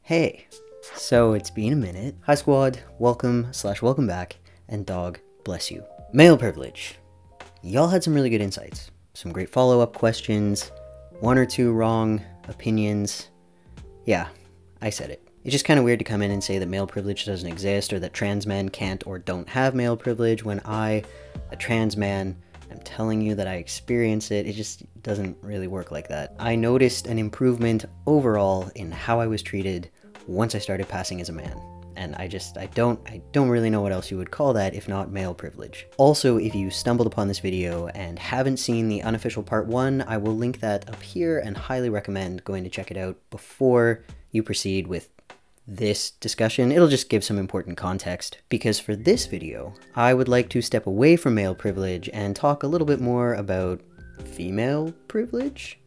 Hey, so it's been a minute. Hi squad, welcome/welcome back, and dog bless you. Male privilege. Y'all had some really good insights, some great follow-up questions, one or two wrong opinions. Yeah, I said it. It's just kind of weird to come in and say that male privilege doesn't exist or that trans men can't or don't have male privilege when I, a trans man, am telling you that I experience it. It just doesn't really work like that. I noticed an improvement overall in how I was treated once I started passing as a man. And I don't really know what else you would call that if not male privilege. Also, if you stumbled upon this video and haven't seen the unofficial part 1, I will link that up here and highly recommend going to check it out before you proceed with this discussion. It'll just give some important context, because for this video, I would like to step away from male privilege and talk a little bit more about female privilege,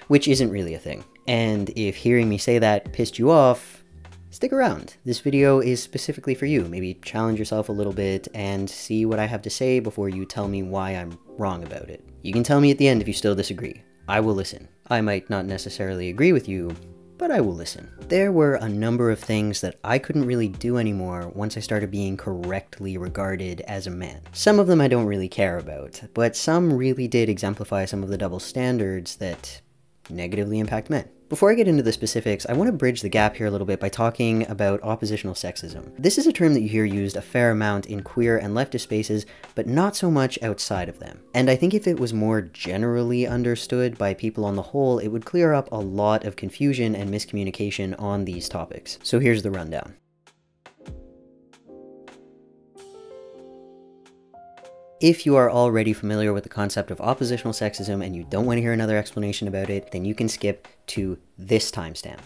which isn't really a thing. And if hearing me say that pissed you off, stick around. This video is specifically for you. Maybe challenge yourself a little bit and see what I have to say before you tell me why I'm wrong about it. You can tell me at the end if you still disagree. I will listen. I might not necessarily agree with you, but I will listen. There were a number of things that I couldn't really do anymore once I started being correctly regarded as a man. Some of them I don't really care about, but some really did exemplify some of the double standards that negatively impact men. Before I get into the specifics, I want to bridge the gap here a little bit by talking about oppositional sexism. This is a term that you hear used a fair amount in queer and leftist spaces, but not so much outside of them. And I think if it was more generally understood by people on the whole, it would clear up a lot of confusion and miscommunication on these topics. So here's the rundown. If you are already familiar with the concept of oppositional sexism and you don't want to hear another explanation about it, then you can skip to this timestamp.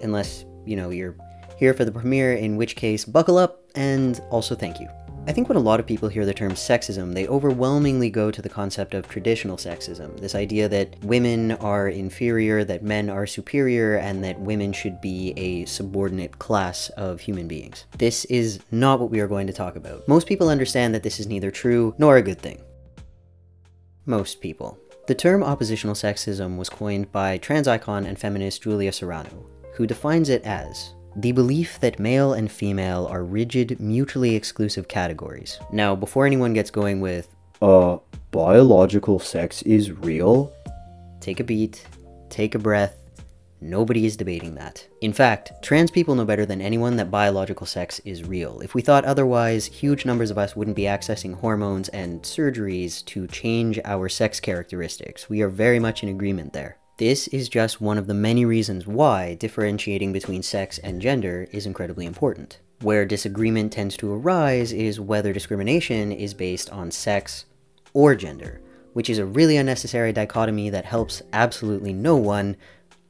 Unless, you know, you're here for the premiere, in which case buckle up, and also thank you. I think when a lot of people hear the term sexism, they overwhelmingly go to the concept of traditional sexism, this idea that women are inferior, that men are superior, and that women should be a subordinate class of human beings. This is not what we are going to talk about. Most people understand that this is neither true nor a good thing. Most people. The term oppositional sexism was coined by trans icon and feminist Julia Serrano, who defines it as the belief that male and female are rigid, mutually exclusive categories. Now, before anyone gets going with, biological sex is real? Take a beat, take a breath. Nobody is debating that. In fact, trans people know better than anyone that biological sex is real. If we thought otherwise, huge numbers of us wouldn't be accessing hormones and surgeries to change our sex characteristics. We are very much in agreement there. This is just one of the many reasons why differentiating between sex and gender is incredibly important. Where disagreement tends to arise is whether discrimination is based on sex or gender, which is a really unnecessary dichotomy that helps absolutely no one,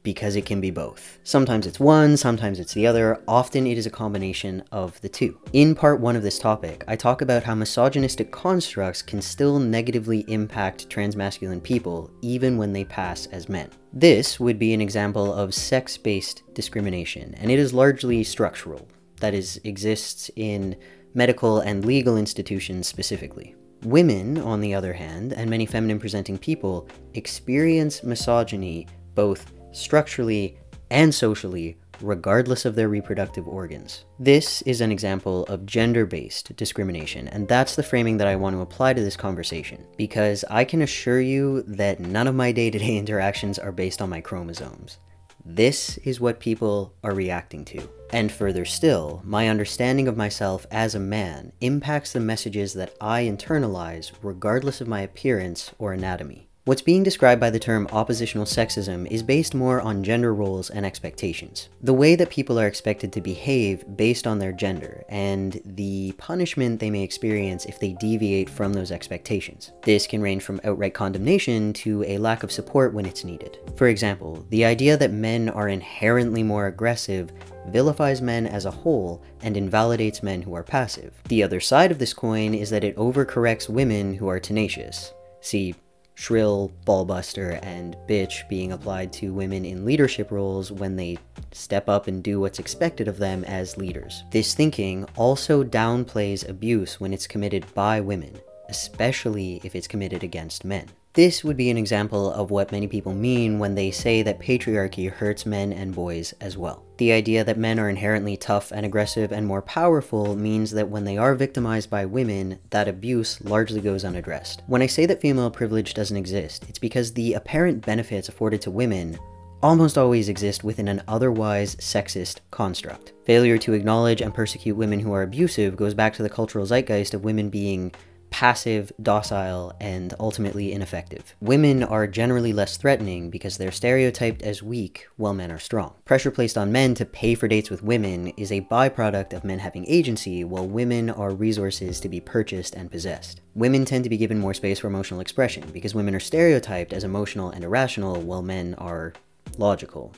because it can be both. Sometimes it's one, sometimes it's the other, often it is a combination of the two. In part 1 of this topic, I talk about how misogynistic constructs can still negatively impact transmasculine people, even when they pass as men. This would be an example of sex-based discrimination, and it is largely structural. That is, exists in medical and legal institutions specifically. Women, on the other hand, and many feminine-presenting people, experience misogyny both structurally and socially, regardless of their reproductive organs. This is an example of gender-based discrimination, and that's the framing that I want to apply to this conversation, because I can assure you that none of my day-to-day interactions are based on my chromosomes. This is what people are reacting to. And further still, my understanding of myself as a man impacts the messages that I internalize regardless of my appearance or anatomy. What's being described by the term oppositional sexism is based more on gender roles and expectations. The way that people are expected to behave based on their gender, and the punishment they may experience if they deviate from those expectations. This can range from outright condemnation to a lack of support when it's needed. For example, the idea that men are inherently more aggressive vilifies men as a whole and invalidates men who are passive. The other side of this coin is that it overcorrects women who are tenacious. See, shrill, ballbuster, and bitch being applied to women in leadership roles when they step up and do what's expected of them as leaders. This thinking also downplays abuse when it's committed by women, especially if it's committed against men. This would be an example of what many people mean when they say that patriarchy hurts men and boys as well. The idea that men are inherently tough and aggressive and more powerful means that when they are victimized by women, that abuse largely goes unaddressed. When I say that female privilege doesn't exist, it's because the apparent benefits afforded to women almost always exist within an otherwise sexist construct. Failure to acknowledge and persecute women who are abusive goes back to the cultural zeitgeist of women being passive, docile, and ultimately ineffective. Women are generally less threatening because they're stereotyped as weak while men are strong. Pressure placed on men to pay for dates with women is a byproduct of men having agency, while women are resources to be purchased and possessed. Women tend to be given more space for emotional expression because women are stereotyped as emotional and irrational while men are logical,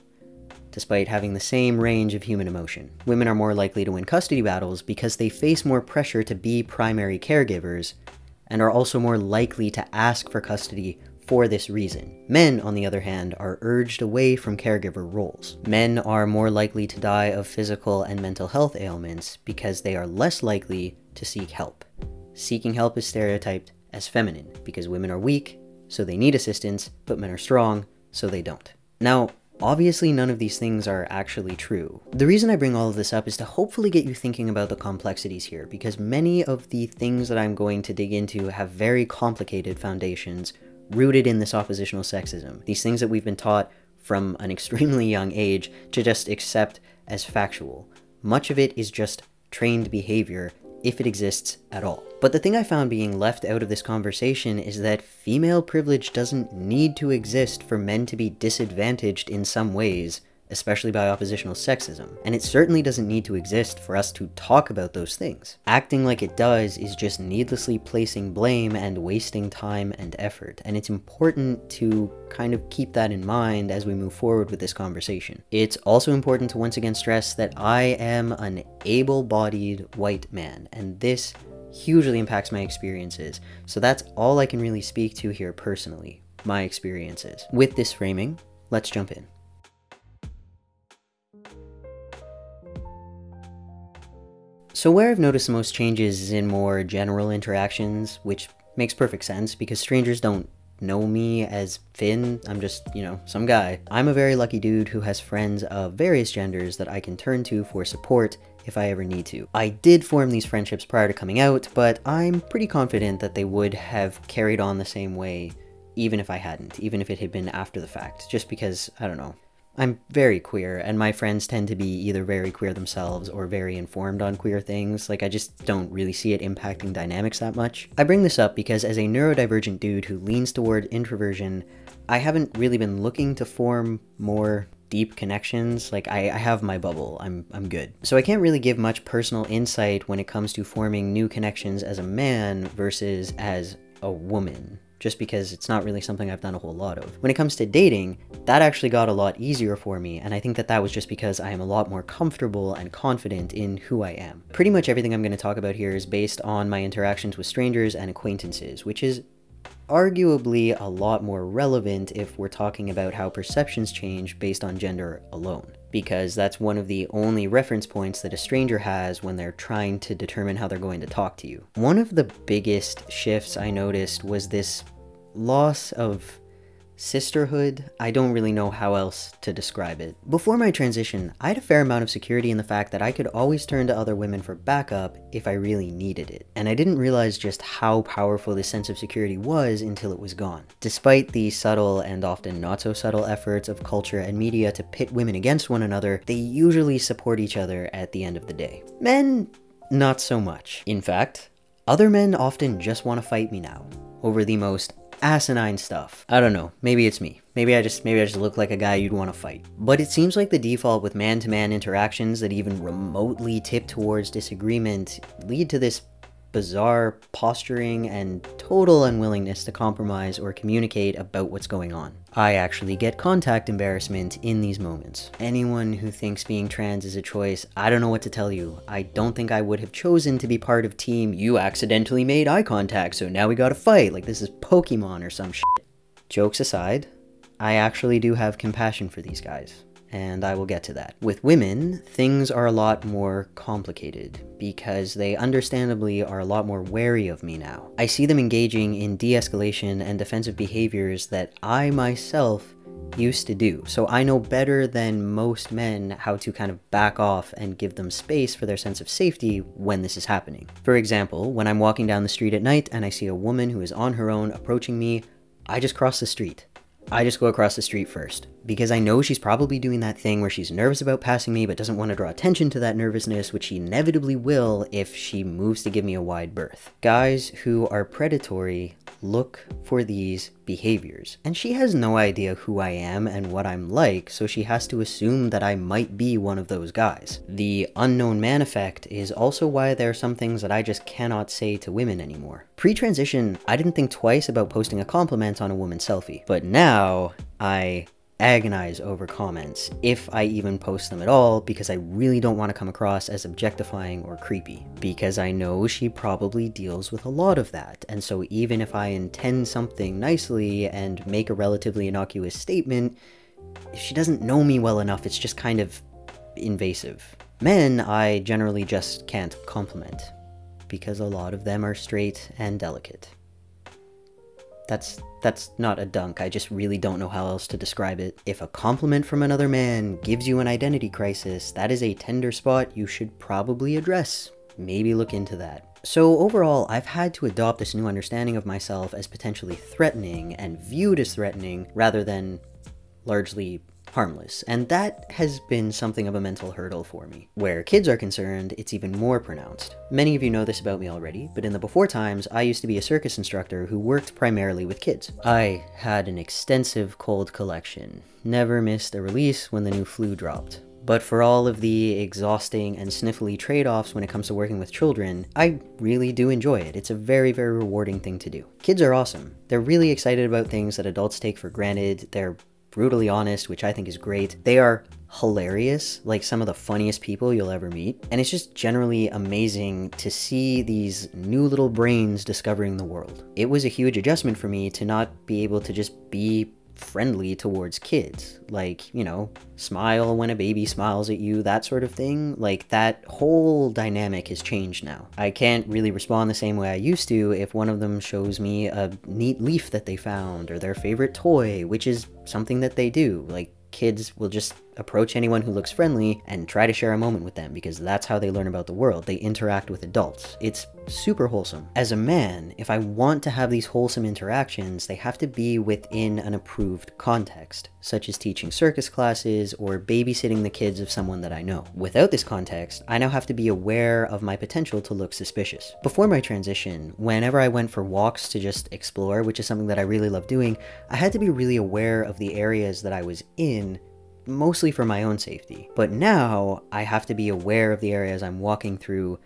despite having the same range of human emotion. Women are more likely to win custody battles because they face more pressure to be primary caregivers and are also more likely to ask for custody for this reason. Men, on the other hand, are urged away from caregiver roles. Men are more likely to die of physical and mental health ailments because they are less likely to seek help. Seeking help is stereotyped as feminine because women are weak, so they need assistance, but men are strong, so they don't. Now, obviously none of these things are actually true. The reason I bring all of this up is to hopefully get you thinking about the complexities here, because many of the things that I'm going to dig into have very complicated foundations rooted in this oppositional sexism. These things that we've been taught from an extremely young age to just accept as factual. Much of it is just trained behavior, if it exists at all. But the thing I found being left out of this conversation is that female privilege doesn't need to exist for men to be disadvantaged in some ways, especially by oppositional sexism. And it certainly doesn't need to exist for us to talk about those things. Acting like it does is just needlessly placing blame and wasting time and effort. And it's important to kind of keep that in mind as we move forward with this conversation. It's also important to once again stress that I am an able-bodied white man, and this hugely impacts my experiences. So that's all I can really speak to here personally, my experiences. With this framing, let's jump in. So where I've noticed the most changes is in more general interactions, which makes perfect sense because strangers don't know me as Finn. I'm just, some guy. I'm a very lucky dude who has friends of various genders that I can turn to for support if I ever need to. I did form these friendships prior to coming out, but I'm pretty confident that they would have carried on the same way even if I hadn't, even if it had been after the fact, just because, I don't know. I'm very queer, and my friends tend to be either very queer themselves or very informed on queer things. Like, I just don't really see it impacting dynamics that much. I bring this up because as a neurodivergent dude who leans toward introversion, I haven't really been looking to form more deep connections. Like, I have my bubble. I'm good. So I can't really give much personal insight when it comes to forming new connections as a man versus as a woman, just because it's not really something I've done a whole lot of. When it comes to dating, that actually got a lot easier for me, and I think that that was just because I am a lot more comfortable and confident in who I am. Pretty much everything I'm going to talk about here is based on my interactions with strangers and acquaintances, which is arguably a lot more relevant if we're talking about how perceptions change based on gender alone, because that's one of the only reference points that a stranger has when they're trying to determine how they're going to talk to you. One of the biggest shifts I noticed was this loss of sisterhood. I don't really know how else to describe it. Before my transition, I had a fair amount of security in the fact that I could always turn to other women for backup if I really needed it. And I didn't realize just how powerful this sense of security was until it was gone. Despite the subtle and often not so subtle efforts of culture and media to pit women against one another, they usually support each other at the end of the day. Men, not so much. In fact, other men often just want to fight me now over the most asinine stuff. I don't know, maybe it's me. Maybe I just look like a guy you'd want to fight. But it seems like the default with man-to-man interactions that even remotely tip towards disagreement lead to this bizarre posturing and total unwillingness to compromise or communicate about what's going on. I actually get contact embarrassment in these moments. Anyone who thinks being trans is a choice, I don't know what to tell you. I don't think I would have chosen to be part of team "you accidentally made eye contact, so now we gotta fight," like this is Pokemon or some shit. Jokes aside, I actually do have compassion for these guys. and I will get to that. With women, things are a lot more complicated because they understandably are a lot more wary of me now. I see them engaging in de-escalation and defensive behaviors that I myself used to do, so I know better than most men how to kind of back off and give them space for their sense of safety when this is happening. For example, when I'm walking down the street at night and I see a woman who is on her own approaching me, I just cross the street. I just go across the street first, because I know she's probably doing that thing where she's nervous about passing me but doesn't want to draw attention to that nervousness, which she inevitably will if she moves to give me a wide berth. Guys who are predatory look for these behaviors, and she has no idea who I am and what I'm like, so she has to assume that I might be one of those guys. The unknown man effect is also why there are some things that I just cannot say to women anymore. Pre-transition, I didn't think twice about posting a compliment on a woman's selfie, but now I agonize over comments, if I even post them at all, because I really don't want to come across as objectifying or creepy, because I know she probably deals with a lot of that, and so even if I intend something nicely and make a relatively innocuous statement, if she doesn't know me well enough, it's just kind of invasive. Men, I generally just can't compliment, because a lot of them are straight and delicate. That's not a dunk, I just really don't know how else to describe it. If a compliment from another man gives you an identity crisis, that is a tender spot you should probably address. Maybe look into that. So overall, I've had to adopt this new understanding of myself as potentially threatening and viewed as threatening rather than largely harmless, and that has been something of a mental hurdle for me. Where kids are concerned, it's even more pronounced. Many of you know this about me already, but in the before times, I used to be a circus instructor who worked primarily with kids. I had an extensive cold collection, never missed a release when the new flu dropped. But for all of the exhausting and sniffly trade-offs when it comes to working with children, I really do enjoy it. It's a very, very rewarding thing to do. Kids are awesome. They're really excited about things that adults take for granted. They're brutally honest, which I think is great. They are hilarious, like some of the funniest people you'll ever meet, and it's just generally amazing to see these new little brains discovering the world. It was a huge adjustment for me to not be able to just be friendly towards kids, like, you know, smile when a baby smiles at you, that sort of thing. Like, that whole dynamic has changed now. I can't really respond the same way I used to if one of them shows me a neat leaf that they found or their favorite toy, which is something that they do. Like, kids will just approach anyone who looks friendly and try to share a moment with them because that's how they learn about the world. They interact with adults. It's super wholesome. As a man, if I want to have these wholesome interactions, they have to be within an approved context, such as teaching circus classes or babysitting the kids of someone that I know. Without this context, I now have to be aware of my potential to look suspicious. Before my transition, whenever I went for walks to just explore, which is something that I really love doing, I had to be really aware of the areas that I was in, mostly for my own safety. But now I have to be aware of the areas I'm walking through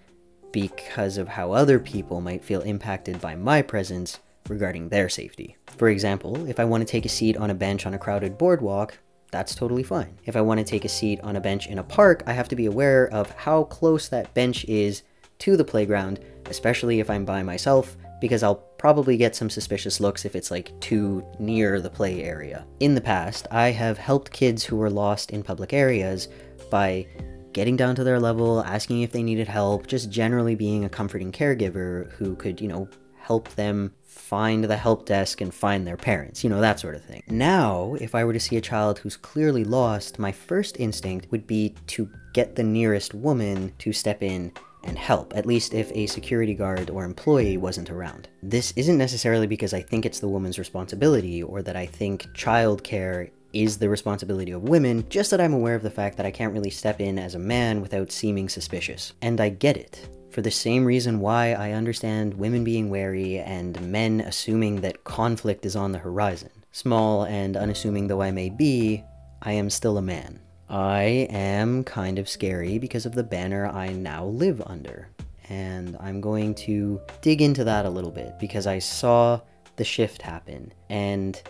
because of how other people might feel impacted by my presence regarding their safety. For example, if I want to take a seat on a bench on a crowded boardwalk, that's totally fine. If I want to take a seat on a bench in a park, I have to be aware of how close that bench is to the playground, especially if I'm by myself, because I'll probably get some suspicious looks if it's like too near the play area. In the past, I have helped kids who were lost in public areas by getting down to their level, asking if they needed help, just generally being a comforting caregiver who could, you know, help them find the help desk and find their parents, you know, that sort of thing. Now, if I were to see a child who's clearly lost, my first instinct would be to get the nearest woman to step in and help, at least if a security guard or employee wasn't around. This isn't necessarily because I think it's the woman's responsibility or that I think childcare is the responsibility of women, just that I'm aware of the fact that I can't really step in as a man without seeming suspicious. And I get it. For the same reason why I understand women being wary and men assuming that conflict is on the horizon. Small and unassuming though I may be, I am still a man. I am kind of scary because of the banner I now live under. And I'm going to dig into that a little bit because I saw the shift happen and,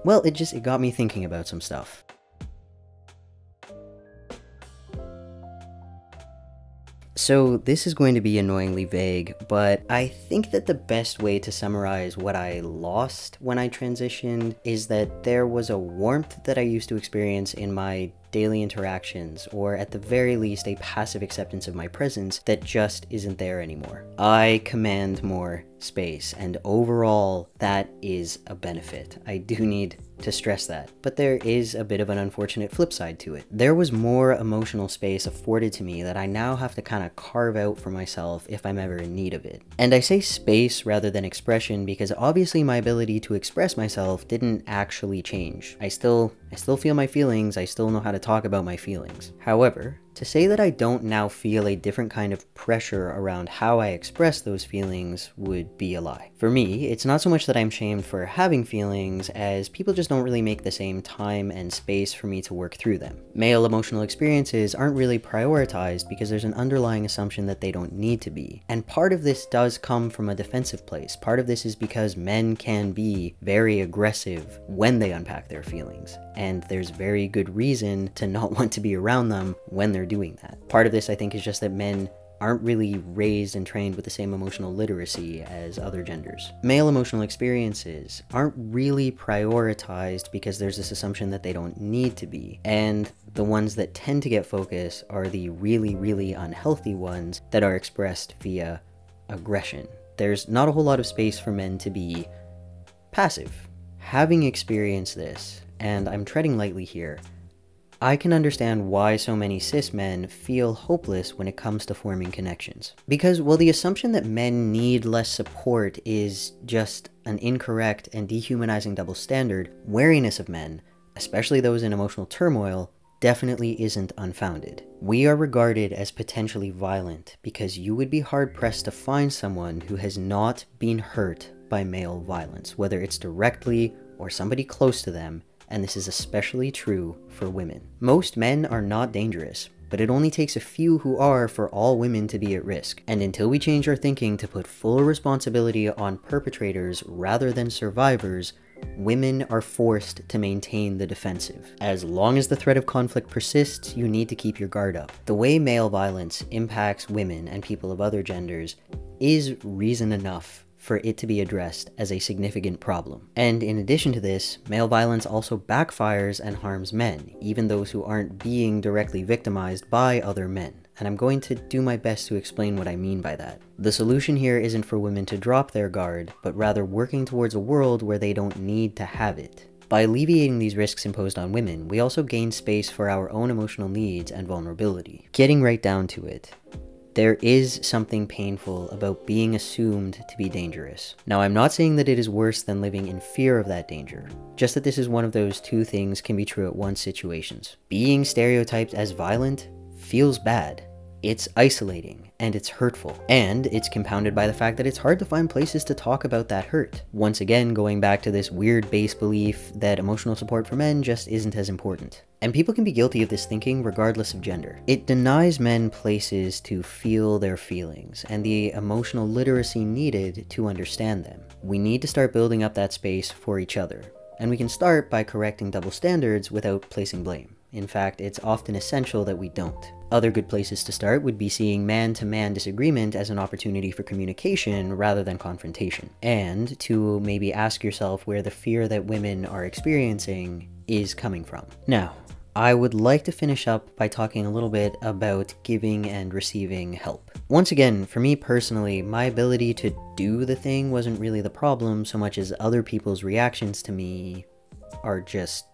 well, it got me thinking about some stuff. So this is going to be annoyingly vague, but I think that the best way to summarize what I lost when I transitioned is that there was a warmth that I used to experience in my daily interactions, or at the very least a passive acceptance of my presence that just isn't there anymore. I command more space, and overall that is a benefit. I do need to stress that, but there is a bit of an unfortunate flip side to it. There was more emotional space afforded to me that I now have to kind of carve out for myself if I'm ever in need of it. And I say space rather than expression because obviously my ability to express myself didn't actually change. I still feel my feelings, I still know how to talk about my feelings. However, to say that I don't now feel a different kind of pressure around how I express those feelings would be a lie. For me, it's not so much that I'm shamed for having feelings as people just don't really make the same time and space for me to work through them. Male emotional experiences aren't really prioritized because there's an underlying assumption that they don't need to be. And part of this does come from a defensive place. Part of this is because men can be very aggressive when they unpack their feelings. And there's very good reason to not want to be around them when they're doing that. Part of this, I think, is just that men aren't really raised and trained with the same emotional literacy as other genders. Male emotional experiences aren't really prioritized because there's this assumption that they don't need to be. And the ones that tend to get focus are the really, really unhealthy ones that are expressed via aggression. There's not a whole lot of space for men to be passive. Having experienced this, and I'm treading lightly here, I can understand why so many cis men feel hopeless when it comes to forming connections. Because while the assumption that men need less support is just an incorrect and dehumanizing double standard, wariness of men, especially those in emotional turmoil, definitely isn't unfounded. We are regarded as potentially violent because you would be hard-pressed to find someone who has not been hurt by male violence, whether it's directly or somebody close to them, and this is especially true for women. Most men are not dangerous, but it only takes a few who are for all women to be at risk. And until we change our thinking to put full responsibility on perpetrators rather than survivors, women are forced to maintain the defensive. As long as the threat of conflict persists, you need to keep your guard up. The way male violence impacts women and people of other genders is reason enough for it to be addressed as a significant problem. And in addition to this, male violence also backfires and harms men, even those who aren't being directly victimized by other men. And I'm going to do my best to explain what I mean by that. The solution here isn't for women to drop their guard, but rather working towards a world where they don't need to have it. By alleviating these risks imposed on women, we also gain space for our own emotional needs and vulnerability. Getting right down to it, there is something painful about being assumed to be dangerous. Now, I'm not saying that it is worse than living in fear of that danger, just that this is one of those two things can be true at once situations. Being stereotyped as violent feels bad. It's isolating, and it's hurtful, and it's compounded by the fact that it's hard to find places to talk about that hurt. Once again, going back to this weird base belief that emotional support for men just isn't as important. And people can be guilty of this thinking regardless of gender. It denies men places to feel their feelings, and the emotional literacy needed to understand them. We need to start building up that space for each other, and we can start by correcting double standards without placing blame. In fact, it's often essential that we don't. Other good places to start would be seeing man-to-man disagreement as an opportunity for communication rather than confrontation. And to maybe ask yourself where the fear that women are experiencing is coming from. Now, I would like to finish up by talking a little bit about giving and receiving help. Once again, for me personally, my ability to do the thing wasn't really the problem so much as other people's reactions to me are just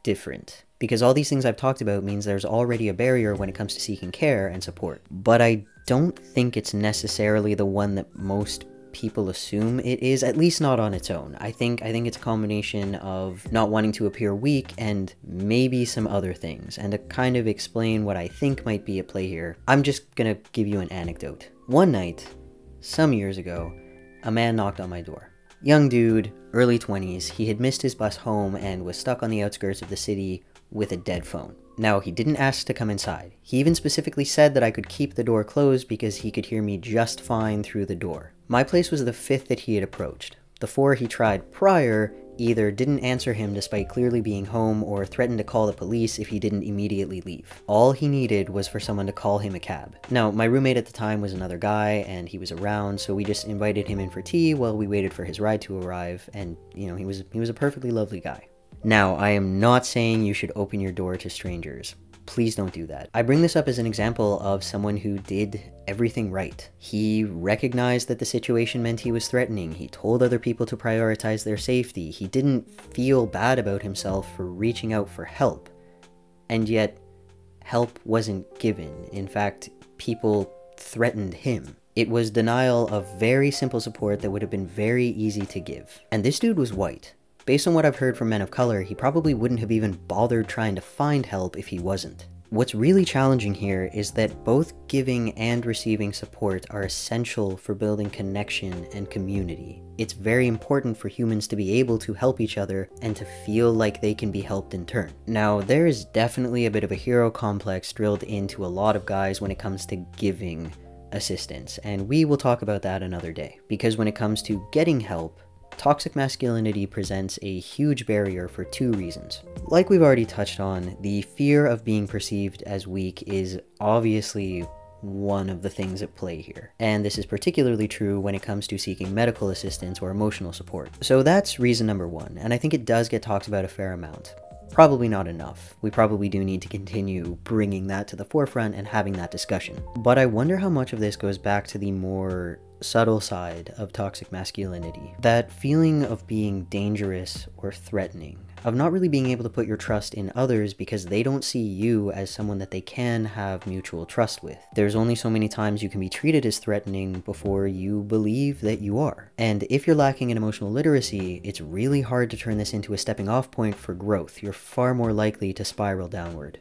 different. Because all these things I've talked about means there's already a barrier when it comes to seeking care and support. But I don't think it's necessarily the one that most people assume it is, at least not on its own. I think it's a combination of not wanting to appear weak and maybe some other things. And to kind of explain what I think might be at play here, I'm just gonna give you an anecdote. One night, some years ago, a man knocked on my door. Young dude, early 20s, he had missed his bus home and was stuck on the outskirts of the city with a dead phone. Now, he didn't ask to come inside. He even specifically said that I could keep the door closed because he could hear me just fine through the door. My place was the fifth that he had approached. The 4 he tried prior either didn't answer him despite clearly being home or threatened to call the police if he didn't immediately leave. All he needed was for someone to call him a cab. Now, my roommate at the time was another guy and he was around, so we just invited him in for tea while we waited for his ride to arrive, and you know, he was a perfectly lovely guy. Now, I am not saying you should open your door to strangers. Please don't do that. I bring this up as an example of someone who did everything right. He recognized that the situation meant he was threatening. He told other people to prioritize their safety. He didn't feel bad about himself for reaching out for help. And yet, help wasn't given. In fact, people threatened him. It was denial of very simple support that would have been very easy to give. And this dude was white. Based on what I've heard from men of color, he probably wouldn't have even bothered trying to find help if he wasn't. What's really challenging here is that both giving and receiving support are essential for building connection and community. It's very important for humans to be able to help each other and to feel like they can be helped in turn. Now, there is definitely a bit of a hero complex drilled into a lot of guys when it comes to giving assistance, and we will talk about that another day. Because when it comes to getting help, toxic masculinity presents a huge barrier for 2 reasons. Like we've already touched on, the fear of being perceived as weak is obviously one of the things at play here. And this is particularly true when it comes to seeking medical assistance or emotional support. So that's reason number 1, and I think it does get talked about a fair amount. Probably not enough. We probably do need to continue bringing that to the forefront and having that discussion. But I wonder how much of this goes back to the more subtle side of toxic masculinity. That feeling of being dangerous or threatening, of not really being able to put your trust in others because they don't see you as someone that they can have mutual trust with. There's only so many times you can be treated as threatening before you believe that you are. And if you're lacking in emotional literacy, it's really hard to turn this into a stepping off point for growth. You're far more likely to spiral downward.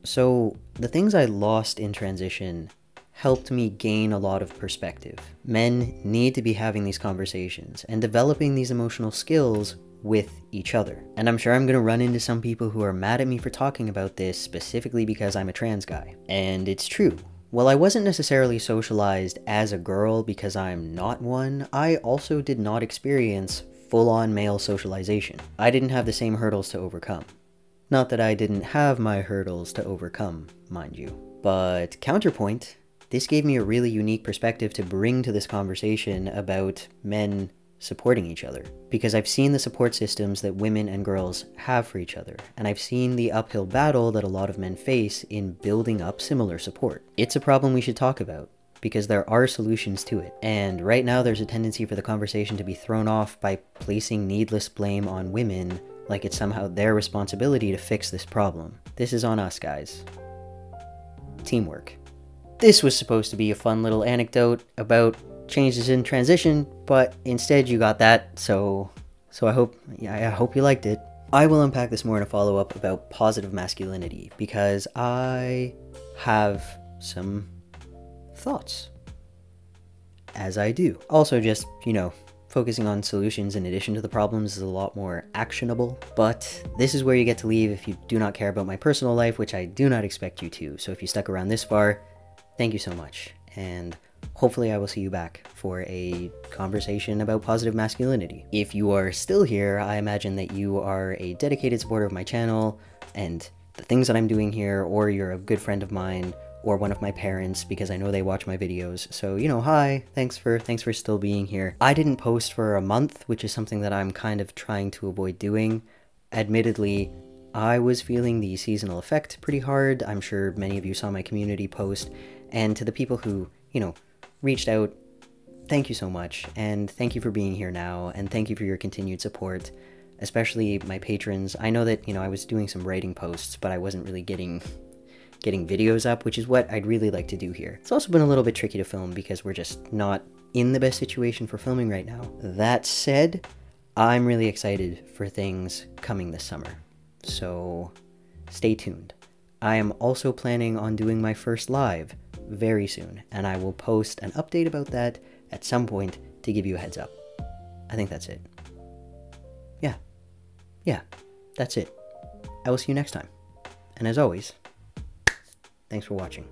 So, the things I lost in transition helped me gain a lot of perspective. Men need to be having these conversations and developing these emotional skills with each other. And I'm sure I'm gonna run into some people who are mad at me for talking about this specifically because I'm a trans guy. And it's true. While I wasn't necessarily socialized as a girl because I'm not one, I also did not experience full-on male socialization. I didn't have the same hurdles to overcome. Not that I didn't have my hurdles to overcome, mind you. But counterpoint, this gave me a really unique perspective to bring to this conversation about men supporting each other. Because I've seen the support systems that women and girls have for each other, and I've seen the uphill battle that a lot of men face in building up similar support. It's a problem we should talk about, because there are solutions to it. And right now there's a tendency for the conversation to be thrown off by placing needless blame on women like it's somehow their responsibility to fix this problem. This is on us, guys. Teamwork. This was supposed to be a fun little anecdote about changes in transition, but instead you got that, so I hope you liked it. I will unpack this more in a follow-up about positive masculinity, because I have some thoughts. As I do. Also just, you know, focusing on solutions in addition to the problems is a lot more actionable, but this is where you get to leave if you do not care about my personal life, which I do not expect you to. So if you stuck around this far, thank you so much, and hopefully I will see you back for a conversation about positive masculinity. If you are still here, I imagine that you are a dedicated supporter of my channel and the things that I'm doing here, or you're a good friend of mine, or one of my parents, because I know they watch my videos. So, you know, hi, thanks for still being here. I didn't post for a month, which is something that I'm kind of trying to avoid doing. Admittedly, I was feeling the seasonal effect pretty hard. I'm sure many of you saw my community post, and to the people who, you know, reached out, thank you so much, and thank you for being here now, and thank you for your continued support, especially my patrons. I know that, you know, I was doing some writing posts, but I wasn't really getting videos up, which is what I'd really like to do here. It's also been a little bit tricky to film because we're just not in the best situation for filming right now. That said, I'm really excited for things coming this summer, so stay tuned. I am also planning on doing my first live very soon, and I will post an update about that at some point to give you a heads up. I think that's it. Yeah, that's it. I will see you next time. And as always, thanks for watching.